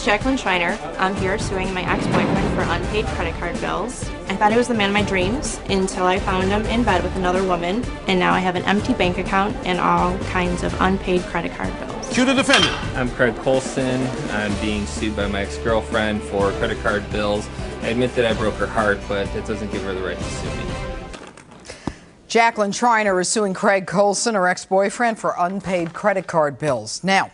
is Jacqueline Schreiner. I'm here suing my ex-boyfriend for unpaid credit card bills. I thought he was the man of my dreams until I found him in bed with another woman, and now I have an empty bank account and all kinds of unpaid credit card bills. Cue the defendant. I'm Craig Colson. I'm being sued by my ex-girlfriend for credit card bills. I admit that I broke her heart, but that doesn't give her the right to sue me. Jacqueline Schreiner is suing Craig Colson, her ex-boyfriend, for unpaid credit card bills. Now,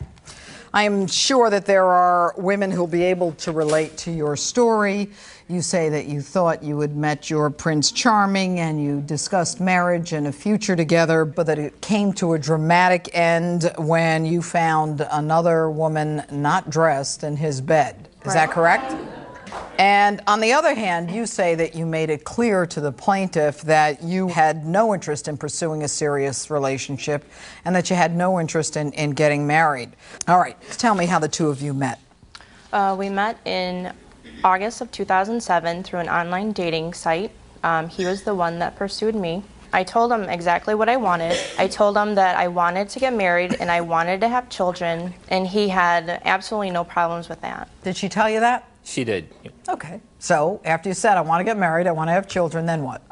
I am sure that there are women who'll be able to relate to your story. You say that you thought you had met your Prince Charming and you discussed marriage and a future together, but that it came to a dramatic end when you found another woman not dressed in his bed. Is that correct? And on the other hand, you say that you made it clear to the plaintiff that you had no interest in pursuing a serious relationship and that you had no interest in getting married. All right, tell me how the two of you met. We met in August of 2007 through an online dating site. He was the one that pursued me. I told him exactly what I wanted. I told him that I wanted to get married and I wanted to have children, and he had absolutely no problems with that. Did she tell you that? She did. Okay. So after you said, I want to get married, I want to have children, then what?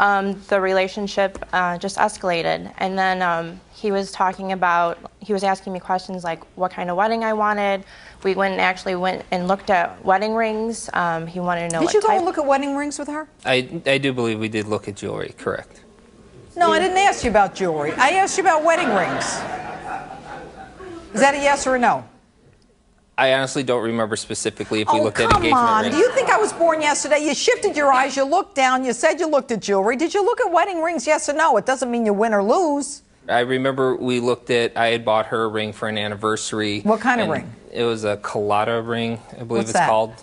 The relationship just escalated. And then he was asking me questions like what kind of wedding I wanted. We actually went and looked at wedding rings. He wanted to know what type. Did you go and look at wedding rings with her? I do believe we did look at jewelry, correct. No, I didn't ask you about jewelry. I asked you about wedding rings. Is that a yes or a no? I honestly don't remember specifically if we looked at engagement come on. rings. Do you think I was born yesterday? You shifted your eyes, you looked down, you said you looked at jewelry. Did you look at wedding rings, yes or no? It doesn't mean you win or lose. I remember I had bought her a ring for an anniversary. What kind of ring? It was a colada ring, I believe What's it's that? called.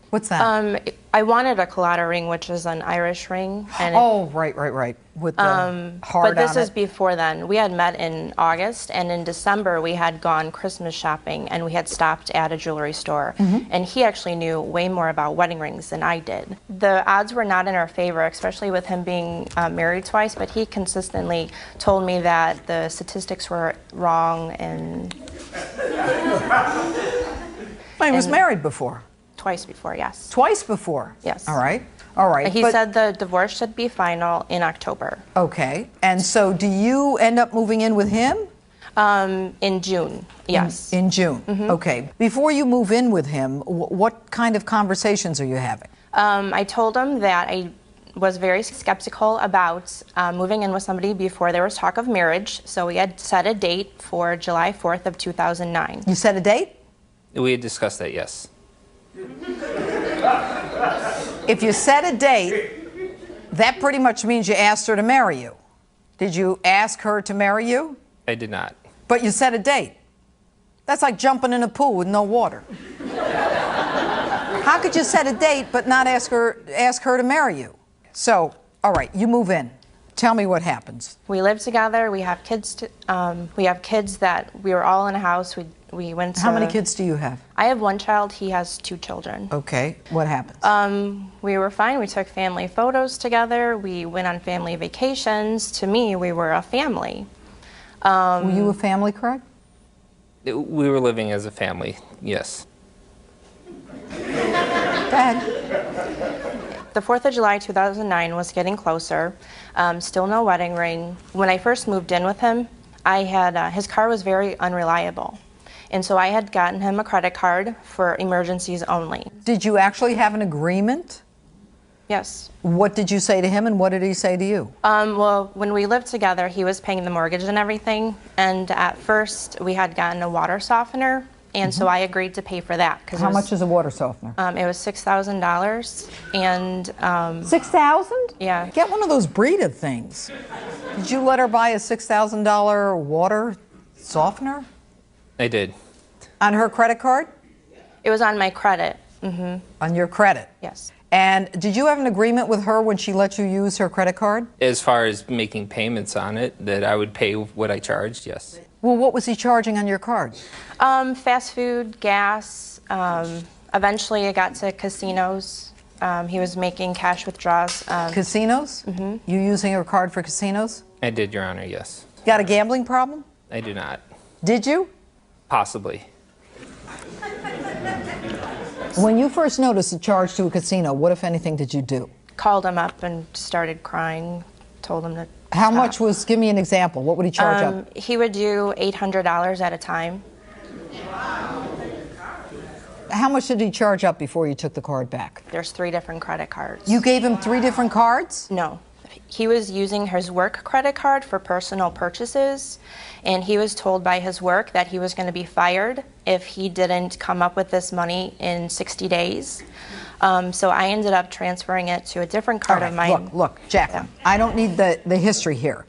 What's that? I wanted a colada ring, which is an Irish ring. And right. With the heart but this on is it. before then. We had met in August, and in December we had gone Christmas shopping, and we had stopped at a jewelry store. And he actually knew way more about wedding rings than I did. The odds were not in our favor, especially with him being married twice, but he consistently told me that the statistics were wrong. And He was married before. Twice before, yes. Twice before? Yes. All right. He said the divorce should be final in October. Okay. And so do you end up moving in with him? In June, yes. In June. Okay. Before you move in with him, what kind of conversations are you having? I told him that I was very skeptical about moving in with somebody before there was talk of marriage. So we had set a date for July 4th of 2009. You set a date? We had discussed that, yes. If you set a date, that pretty much means you asked her to marry you. Did you ask her to marry you? I did not. But you set a date. That's like jumping in a pool with no water. How could you set a date but not ask her to marry you? So, all right, you move in. Tell me what happens. We live together. We have kids. We have kids that we were all in a house. We went to... How many kids do you have? I have one child. He has 2 children. Okay. What happens? We were fine. We took family photos together. We went on family vacations. To me, we were a family. Were you a family, Craig? We were living as a family, yes. Go ahead. The 4th of July 2009 was getting closer. Still no wedding ring. When I first moved in with him, his car was very unreliable. And so I had gotten him a credit card for emergencies only. Did you actually have an agreement? Yes. What did you say to him and what did he say to you? Well, when we lived together, he was paying the mortgage and everything. And at first, we had gotten a water softener. And so I agreed to pay for that. How much is a water softener? It was $6,000. And $6,000? Yeah. Get one of those Brita things. Did you let her buy a $6,000 water softener? I did. On her credit card? It was on my credit. On your credit? Yes. And did you have an agreement with her when she let you use her credit card? As far as making payments on it, that I would pay what I charged, yes. Well, what was he charging on your card? Fast food, gas. Eventually, it got to casinos. He was making cash withdrawals. Casinos? You using her card for casinos? I did, Your Honor, yes. Got a gambling problem? I do not. Did you? Possibly. When you first noticed a charge to a casino, what, if anything, did you do? Called him up and started crying, told him to How stop. much was, give me an example, what would he charge up? He would do $800 at a time. How much did he charge up before you took the card back? There's 3 different credit cards. You gave him 3 different cards? No. He was using his work credit card for personal purchases, and he was told by his work that he was going to be fired if he didn't come up with this money in 60 days. So I ended up transferring it to a different card of mine. Look, Jacqueline, I don't need the history here.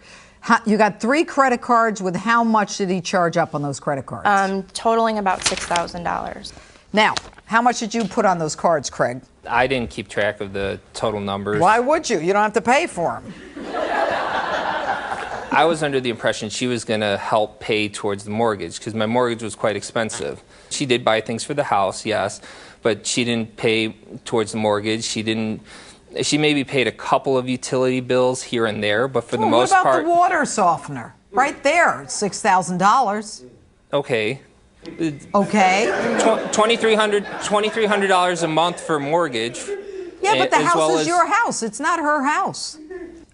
You got 3 credit cards. With how much did he charge up on those credit cards? Totaling about $6,000. Now, how much did you put on those cards, Craig? I didn't keep track of the total numbers. Why would you? You don't have to pay for them. I was under the impression she was going to help pay towards the mortgage because my mortgage was quite expensive. She did buy things for the house, yes, but she didn't pay towards the mortgage. She maybe paid a couple of utility bills here and there, but for the most part... What about the water softener? Right there, $6,000. Okay. Okay. $2,300 a month for mortgage. Yeah, but the house is your house. It's not her house.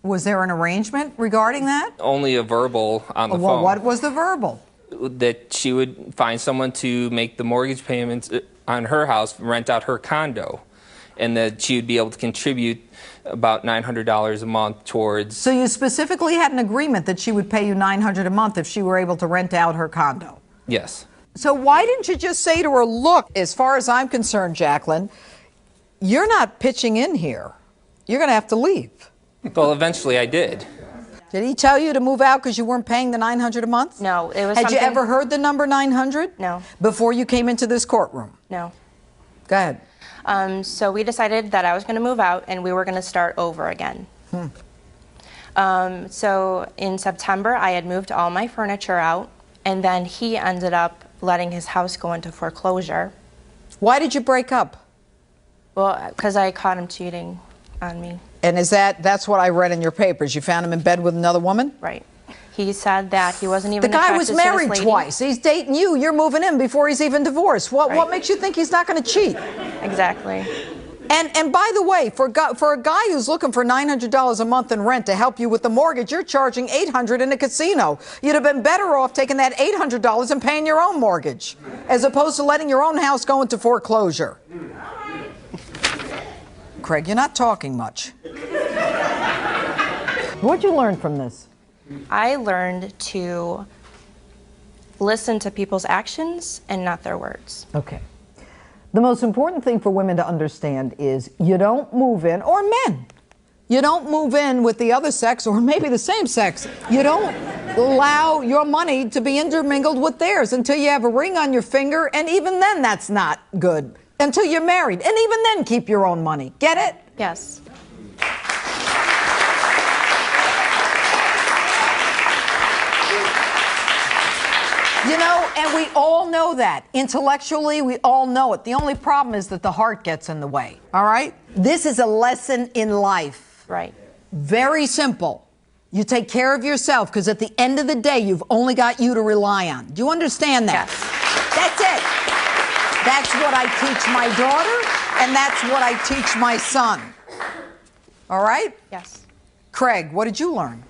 Was there an arrangement regarding that? Only a verbal on the phone. Well, what was the verbal? That she would find someone to make the mortgage payments on her house, rent out her condo, and that she would be able to contribute about $900 a month towards... So you specifically had an agreement that she would pay you $900 a month if she were able to rent out her condo? Yes. So why didn't you just say to her, look, as far as I'm concerned, Jacqueline, you're not pitching in here. You're going to have to leave. Well, eventually I did. Did he tell you to move out because you weren't paying the $900 a month? No, it was Had you ever heard the number 900? No. Before you came into this courtroom? No. Go ahead. So we decided that I was going to move out and we were going to start over again. So in September, I had moved all my furniture out, and then he ended up letting his house go into foreclosure. Why did you break up? Well, because I caught him cheating on me. And that's what I read in your papers. You found him in bed with another woman? Right. He said that he wasn't even The guy attracted was married to this lady. twice. He's dating you. You're moving in before he's even divorced. What makes you think he's not going to cheat? Exactly. And by the way, for a guy who's looking for $900 a month in rent to help you with the mortgage, you're charging $800 in a casino. You'd have been better off taking that $800 and paying your own mortgage, as opposed to letting your own house go into foreclosure. Craig, you're not talking much. What'd you learn from this? I learned to listen to people's actions and not their words. Okay. The most important thing for women to understand is you don't move in, or men, you don't move in with the other sex or maybe the same sex. You don't allow your money to be intermingled with theirs until you have a ring on your finger, and even then that's not good. Until you're married, and even then keep your own money. Get it? Yes. You know, and we all know that. Intellectually, we all know it. The only problem is that the heart gets in the way, all right? This is a lesson in life. Right. Very simple. You take care of yourself, because at the end of the day, you've only got you to rely on. Do you understand that? Yes. That's it. That's what I teach my daughter, and that's what I teach my son. All right? Yes. Craig, what did you learn?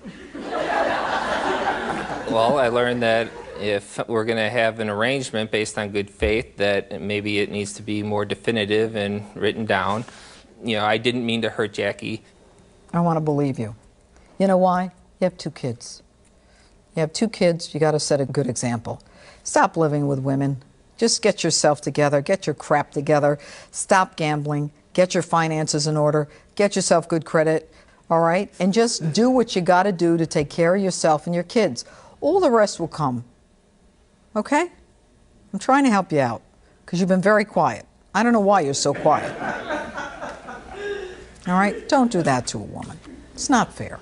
Well, I learned that if we're going to have an arrangement based on good faith, that maybe it needs to be more definitive and written down. You know, I didn't mean to hurt Jackie. I want to believe you. You know why? You have 2 kids. You have 2 kids, you got to set a good example. Stop living with women. Just get yourself together, get your crap together, stop gambling, get your finances in order, get yourself good credit, all right? And just do what you got to do to take care of yourself and your kids. All the rest will come. Okay? I'm trying to help you out because you've been very quiet. I don't know why you're so quiet. All right? Don't do that to a woman. It's not fair.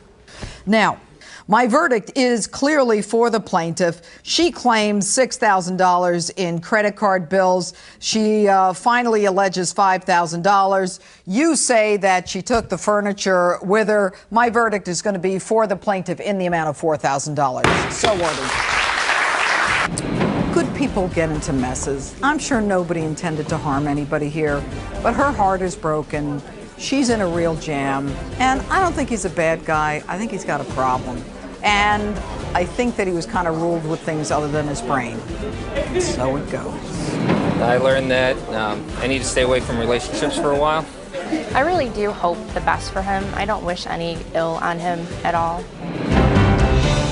Now, my verdict is clearly for the plaintiff. She claims $6,000 in credit card bills. She finally alleges $5,000. You say that she took the furniture with her. My verdict is going to be for the plaintiff in the amount of $4,000. So ordered. Good people. people get into messes. I'm sure nobody intended to harm anybody here, but her heart is broken. She's in a real jam, and I don't think he's a bad guy. I think he's got a problem. And I think that he was kind of ruled with things other than his brain. So it goes. I learned that I need to stay away from relationships for a while. I really do hope the best for him. I don't wish any ill on him at all.